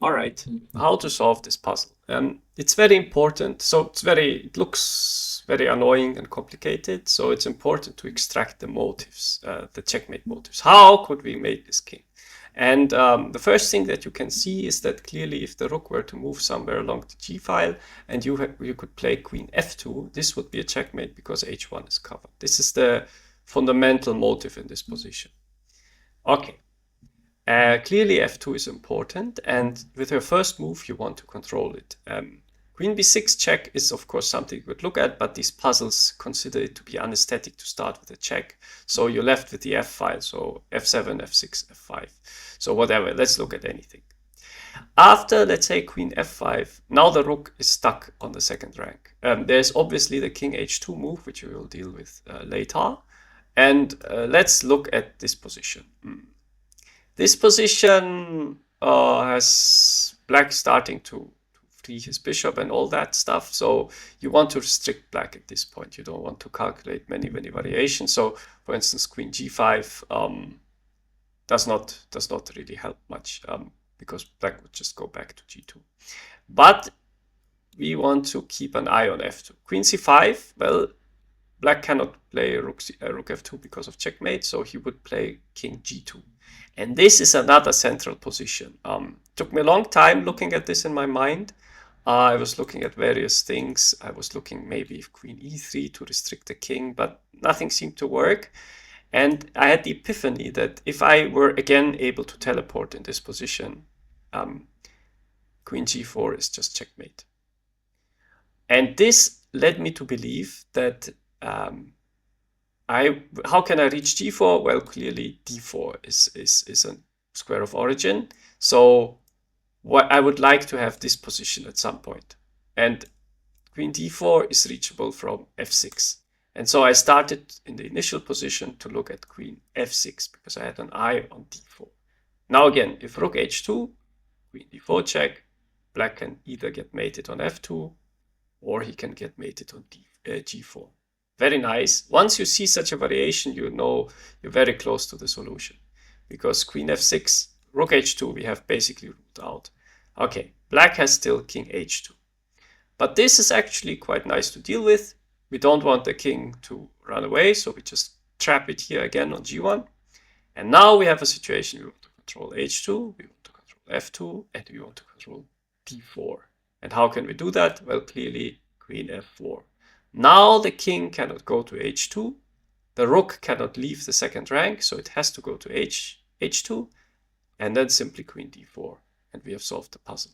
All right, how to solve this puzzle? It's very important. So it looks very annoying and complicated. So it's important to extract the motives, the checkmate motives. How could we mate this king? And the first thing that you can see is that clearly if the rook were to move somewhere along the g file and you could play queen f2, this would be a checkmate because h1 is covered. This is the fundamental motive in this position. Okay. Clearly f2 is important, and with her first move you want to control it. Queen b6 check is of course something you could look at, but these puzzles consider it to be unesthetic to start with a check. So you're left with the f file, so f7, f6, f5. So whatever, let's look at anything. After, let's say, queen f5, now the rook is stuck on the second rank. There's obviously the king h2 move, which we will deal with later. And let's look at this position. This position has black starting to free his bishop and all that stuff. So you want to restrict black at this point. You don't want to calculate many variations. So for instance, queen g5 does not really help much because black would just go back to g2. But we want to keep an eye on f2. Queen c5, well, black cannot play rook f2 because of checkmate, so he would play king g2. And this is another central position. Took me a long time looking at this in my mind. I was looking at various things. I was looking maybe if queen e3 to restrict the king, but nothing seemed to work. And I had the epiphany that if I were again able to teleport in this position, queen g4 is just checkmate. And this led me to believe that how can I reach g4? Well, clearly d4 is a square of origin. So what I would like to have this position at some point. And queen d4 is reachable from f6. And so I started in the initial position to look at queen f6 because I had an eye on d4. Now again, if rook h2, queen d4 check, black can either get mated on f2 or he can get mated on g4. Very nice. Once you see such a variation, you know you're very close to the solution. Because queen f6, rook h2, we have basically ruled out. Okay, black has still king h2. But this is actually quite nice to deal with. We don't want the king to run away, so we just trap it here again on g1. And now we have a situation we want to control h2, we want to control f2, and we want to control d4. And how can we do that? Well, clearly queen f4. Now the king cannot go to h2. The rook cannot leave the second rank, so it has to go to h2, and then simply queen d4, and we have solved the puzzle.